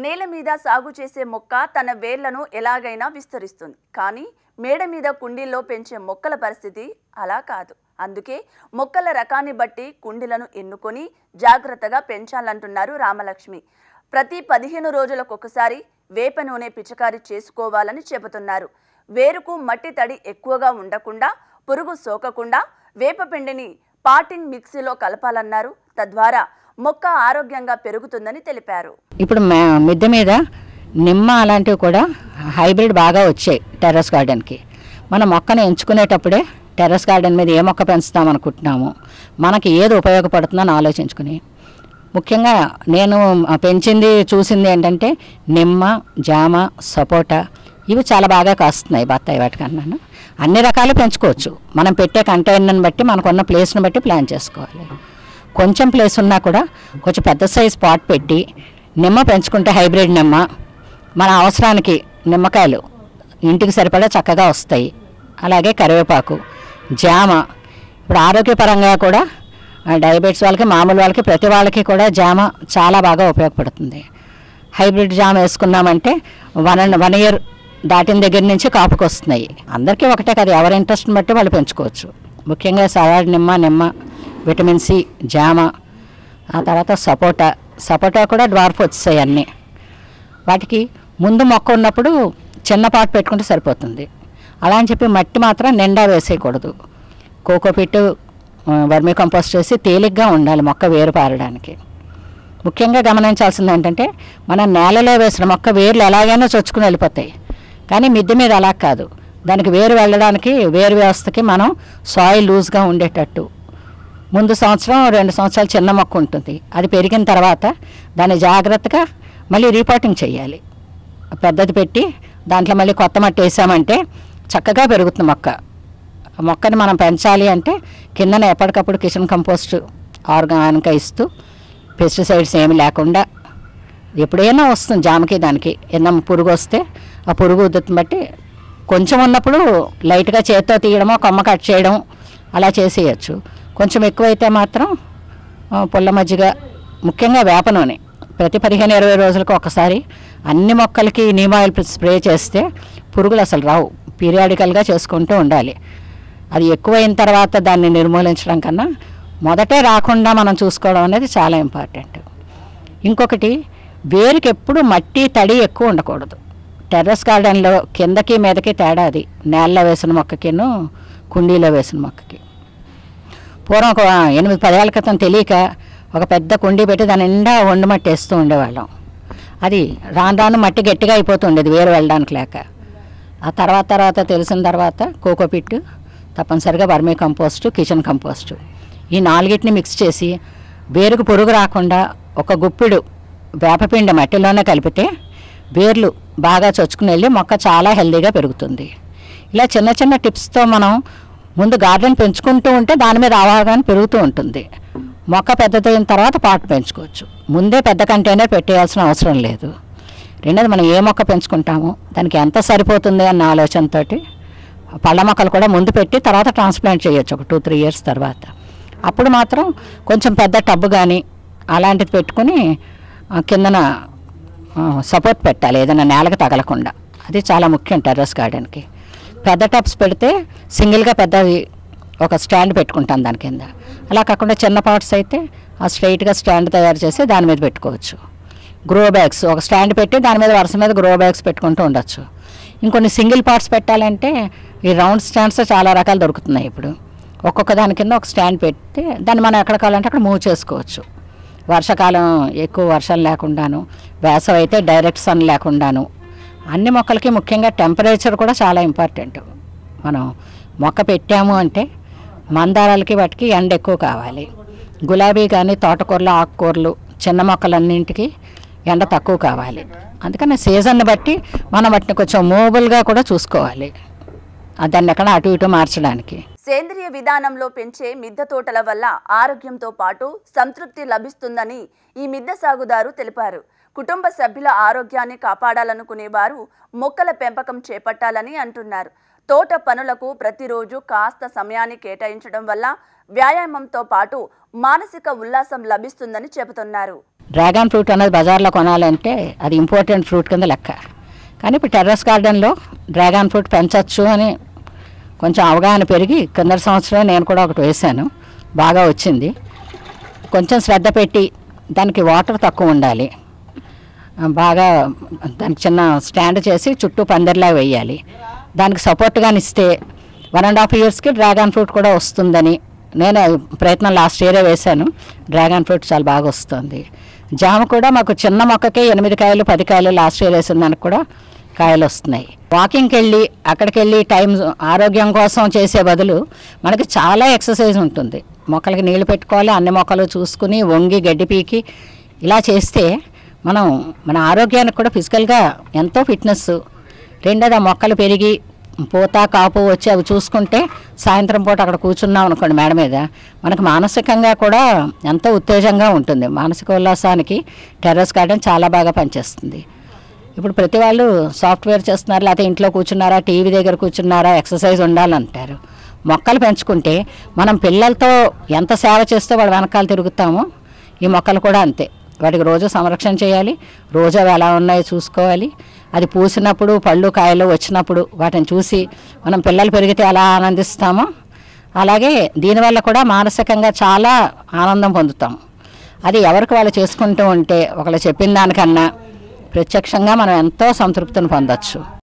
నేల మీద సాగు చేసే మొక్క తన వేర్లను ఎలాగైనా విస్తరిస్తుంది. కానీ మేడ మీద కుండీల్లో పెంచే మొక్కల పరిస్థితి అలా కాదు. అందుకే మొక్కల రకాన్ని బట్టి కుండీలను ఎన్నుకొని జాగ్రత్తగా పెంచాలంటున్నారు రామలక్ష్మి. ప్రతి 15 రోజులకొకసారి వేప నూనె పిచికారీ చేసుకోవాలని చెబుతున్నారు. వేరుకు మట్టి తడి ఎక్కువగా ఉండకుండా, పురుగు సోకకుండా వేప పిండిని పాటింగ్ మిక్సీలో కలపాలన్నారు. తద్వారా మొక్క ఆరోగ్యంగా పెరుగుతుందని తెలిపారు. ఇప్పుడు మిద్దె మీద నిమ్మ అలాంటివి కూడా హైబ్రిడ్ బాగా వచ్చాయి టెర్రస్ గార్డెన్కి. మన మొక్కను ఎంచుకునేటప్పుడే టెర్రస్ గార్డెన్ మీద ఏ మొక్క పెంచుతాం అనుకుంటున్నాము, మనకి ఏది ఉపయోగపడుతుందని ఆలోచించుకుని, ముఖ్యంగా నేను పెంచింది చూసింది ఏంటంటే నిమ్మ, జామ, సపోటా ఇవి చాలా బాగా కాస్తున్నాయి. బత్తాయి వాటికన్నాను అన్ని రకాలు పెంచుకోవచ్చు. మనం పెట్టే కంటైనర్ని బట్టి, మనకున్న ప్లేస్ని బట్టి ప్లాన్ చేసుకోవాలి. కొంచెం ప్లేస్ ఉన్నా కూడా కొంచెం పెద్ద సైజ్ పాట్ పెట్టి నిమ్మ పెంచుకుంటే హైబ్రిడ్ నిమ్మ మన అవసరానికి నిమ్మకాయలు ఇంటికి సరిపడా చక్కగా వస్తాయి. అలాగే కరివేపాకు, జామ ఇప్పుడు ఆరోగ్యపరంగా కూడా డయాబెటీస్ వాళ్ళకి, మామూలు వాళ్ళకి, ప్రతి వాళ్ళకి కూడా జామ చాలా బాగా ఉపయోగపడుతుంది. హైబ్రిడ్ జామ వేసుకున్నామంటే 1 year దాటిన దగ్గర నుంచి కాపుకి వస్తున్నాయి. అందరికీ ఒకటే కదా, ఎవరి ఇంట్రెస్ట్ని బట్టి వాళ్ళు పెంచుకోవచ్చు. ముఖ్యంగా సలాడ్ నిమ్మ, విటమిన్ సి, జామ, ఆ తర్వాత సపోటా కూడా డ్వార్ఫ్ వచ్చాయి అన్నీ. వాటికి ముందు మొక్క ఉన్నప్పుడు చిన్న పాట్ పెట్టుకుంటే సరిపోతుంది. అలా అని చెప్పి మట్టి మాత్రం నిండా వేసేయకూడదు. కోకోపిట్, వర్మీ కంపోస్ట్ చేసి తేలిగ్గా ఉండాలి మొక్క వేరు పారడానికి. ముఖ్యంగా గమనించాల్సింది ఏంటంటే, మనం నేలలో వేసిన మొక్క వేర్లు ఎలాగైనా చొచ్చుకుని వెళ్ళిపోతాయి. కానీ మిద్దె మీద అలా కాదు. దానికి వేరు వెళ్ళడానికి, వేరు వ్యవస్థకి మనం సాయిల్ లూజ్గా ఉండేటట్టు ముందు సంవత్సరం 2 సంవత్సరాలు చిన్న మొక్క ఉంటుంది. అది పెరిగిన తర్వాత దాన్ని జాగ్రత్తగా మళ్ళీ రీపాటింగ్ చేయాలి. పెద్దది పెట్టి దాంట్లో మళ్ళీ కొత్త మట్టి వేసామంటే చక్కగా పెరుగుతుంది మొక్క. మొక్కని మనం పెంచాలి అంటే కిందన ఎప్పటికప్పుడు కిచెన్ కంపోస్ట్ ఆర్గానిక్గా ఇస్తూ, పెస్టిసైడ్స్ ఏమి లేకుండా, ఎప్పుడైనా వస్తుంది జామకి దానికి ఏమన్నా పురుగు వస్తే ఆ పురుగు ఉద్ధతిని బట్టి కొంచెం ఉన్నప్పుడు లైట్గా చేత్తో తీయడమో, కొమ్మ కట్ చేయడం అలా చేసేయచ్చు. కొంచెం ఎక్కువైతే మాత్రం పుల్ల మజ్జిగ, ముఖ్యంగా వేప నూనె ప్రతి 15-20 రోజులకు ఒకసారి అన్ని మొక్కలకి నీమ్ ఆయిల్ స్ప్రే చేస్తే పురుగులు అసలు రావు. పీరియాడికల్గా చేసుకుంటూ ఉండాలి. అది ఎక్కువైన తర్వాత దాన్ని నిర్మూలించడం కన్నా మొదటే రాకుండా మనం చూసుకోవడం అనేది చాలా ఇంపార్టెంట్. ఇంకొకటి, వేరుకి ఎప్పుడు మట్టి తడి ఎక్కువ ఉండకూడదు. టెర్రస్ గార్డెన్లో కిందకి మీదకి తేడా అది, నేలలో వేసిన మొక్కకిను కుండీలో వేసిన మొక్కకి. పూర్వం ఒక 8-10 ఏళ్ల క్రితం తెలియక ఒక పెద్ద కుండీ పెట్టి దాని నిండా వండు మట్టి వేస్తూ ఉండేవాళ్ళం. అది రాను మట్టి గట్టిగా అయిపోతుండేది వేరు వెళ్ళడానికి లేక. ఆ తర్వాత తెలిసిన తర్వాత కోకోపిట్, తప్పనిసరిగా వర్మీ కంపోస్టు, కిచెన్ కంపోస్టు ఈ 4టిని మిక్స్ చేసి వేరుకు పురుగు రాకుండా ఒక గుప్పిడు వేపపిండి మట్టిలోనే కలిపితే వేర్లు బాగా చొచ్చుకుని వెళ్ళి మొక్క చాలా హెల్దీగా పెరుగుతుంది. ఇలా చిన్న చిన్న టిప్స్తో మనం ముందు గార్డెన్ పెంచుకుంటూ ఉంటే దాని మీద అవగాహన పెరుగుతూ ఉంటుంది. మొక్క పెద్దదైన తర్వాత పాట్ పెంచుకోవచ్చు. ముందే పెద్ద కంటైనర్ పెట్టేయాల్సిన అవసరం లేదు. రెండోది, మనం ఏ మొక్క పెంచుకుంటామో దానికి ఎంత సరిపోతుంది అన్న ఆలోచనతో పళ్ళ మొక్కలు కూడా ముందు పెట్టి తర్వాత ట్రాన్స్ప్లాంట్ చేయొచ్చు ఒక 2-3 years తర్వాత. అప్పుడు మాత్రం కొంచెం పెద్ద టబ్బు కానీ అలాంటిది పెట్టుకుని కిందన సపోర్ట్ పెట్టాలి, ఏదైనా నేలకు తగలకుండా. అది చాలా ముఖ్యం టెర్రస్ గార్డెన్కి. పెద్ద టబ్స్ పెడితే సింగిల్గా పెద్దది ఒక స్టాండ్ పెట్టుకుంటాం దాని కింద. అలా కాకుండా చిన్న పాట్స్ అయితే ఆ స్ట్రైట్గా స్టాండ్ తయారు చేసి దాని మీద పెట్టుకోవచ్చు. గ్రో బ్యాగ్స్ ఒక స్టాండ్ పెట్టి దాని మీద వరుస మీద గ్రో బ్యాగ్స్ పెట్టుకుంటూ ఉండొచ్చు. ఇంకొన్ని సింగిల్ పాట్స్ పెట్టాలంటే ఈ రౌండ్ స్టాండ్స్ చాలా రకాలు దొరుకుతున్నాయి ఇప్పుడు. ఒక్కొక్క దాని కింద ఒక స్టాండ్ పెడితే దాన్ని మనం ఎక్కడ కావాలంటే అక్కడ మూవ్ చేసుకోవచ్చు. వర్షాకాలం ఎక్కువ వర్షాలు లేకుండాను, వేసవి అయితే డైరెక్ట్ సన్ లేకుండాను. అన్ని మొక్కలకి ముఖ్యంగా టెంపరేచర్ కూడా చాలా ఇంపార్టెంట్. మనం మొక్క పెట్టాము అంటే మందారాలకి వాటికి ఎండ ఎక్కువ కావాలి. గులాబీ కానీ, తోటకూరలు, ఆకుకూరలు, చిన్న మొక్కలన్నింటికి ఎండ తక్కువ కావాలి. అందుకని సీజన్ని బట్టి మనం వాటిని కొంచెం మూవబుల్గా కూడా చూసుకోవాలి, దాన్ని ఎక్కడ అటు ఇటు మార్చడానికి. సేంద్రియ విధానంలో పెంచే మిద్దె తోటల వల్ల ఆరోగ్యంతో పాటు సంతృప్తి లభిస్తుందని ఈ మిద్దె సాగుదారు తెలిపారు. కుటుంబ సభ్యుల ఆరోగ్యాన్ని కాపాడాలనుకునేవారు మొక్కల పెంపకం చేపట్టాలని అంటున్నారు. తోట పనులకు ప్రతిరోజు కాస్త సమయాన్ని కేటాయించడం వల్ల వ్యాయామంతో పాటు మానసిక ఉల్లాసం లభిస్తుందని చెబుతున్నారు. డ్రాగన్ ఫ్రూట్ అనేది బజార్లో కొనాలంటే అది ఇంపార్టెంట్ ఫ్రూట్ కింద లెక్క. కానీ ఇప్పుడు టెర్రస్ గార్డెన్లో డ్రాగన్ ఫ్రూట్ పెంచవచ్చు అని కొంచెం అవగాహన పెరిగి కిందటి సంవత్సరం నేను కూడా ఒకటి వేశాను, బాగా వచ్చింది. కొంచెం శ్రద్ధ పెట్టి దానికి వాటర్ తక్కువ ఉండాలి, బాగా దానికి చిన్న స్టాండ్ చేసి చుట్టూ పందిర్లా వేయాలి. దానికి సపోర్ట్గా ఇస్తే 1.5 yearsకి డ్రాగన్ ఫ్రూట్ కూడా వస్తుందని నేను ప్రయత్నం లాస్ట్ ఇయరే వేశాను. డ్రాగన్ ఫ్రూట్ చాలా బాగా వస్తుంది. జామ కూడా మాకు చిన్న మొక్కకి 8 కాయలు 10 కాయలు లాస్ట్ ఇయర్ వేసిన దానికి కూడా కాయలు వస్తున్నాయి. వాకింగ్కి వెళ్ళి అక్కడికి వెళ్ళి టైం ఆరోగ్యం కోసం చేసే బదులు మనకి చాలా ఎక్సర్సైజ్ ఉంటుంది. మొక్కలకి నీళ్లు పెట్టుకోవాలి, అన్ని మొక్కలు చూసుకుని వంగి గడ్డి పీకి ఇలా చేస్తే మనం మన ఆరోగ్యానికి కూడా ఫిజికల్గా ఎంతో ఫిట్నెస్. రెండోది ఆ మొక్కలు పెరిగి పూత కాపు వచ్చి అవి చూసుకుంటే సాయంత్రం పూట అక్కడ కూర్చున్నాం అనుకోండి మేడ మీద, మనకు మానసికంగా కూడా ఎంతో ఉత్తేజంగా ఉంటుంది. మానసిక ఉల్లాసానికి టెర్రస్ గార్డెన్ చాలా బాగా పనిచేస్తుంది. ఇప్పుడు ప్రతి వాళ్ళు సాఫ్ట్వేర్ చేస్తున్నారు, లేకపోతే ఇంట్లో కూర్చున్నారా, టీవీ దగ్గర కూర్చున్నారా, ఎక్సర్సైజ్ ఉండాలంటారు. మొక్కలు పెంచుకుంటే మనం పిల్లలతో ఎంత సేవ చేస్తే వాడు వెనకాల తిరుగుతామో ఈ మొక్కలు కూడా అంతే. వాటికి రోజు సంరక్షణ చేయాలి, రోజు అవి ఎలా ఉన్నాయో చూసుకోవాలి. అది పూసినప్పుడు పళ్ళు కాయలు వచ్చినప్పుడు వాటిని చూసి మనం పిల్లలు పెరిగితే ఎలా ఆనందిస్తామో అలాగే దీనివల్ల కూడా మానసికంగా చాలా ఆనందం పొందుతాం. అది ఎవరికి వాళ్ళు చేసుకుంటూ ఉంటే ఒకళ్ళు చెప్పిన దానికన్నా ప్రత్యక్షంగా మనం ఎంతో సంతృప్తిని పొందొచ్చు.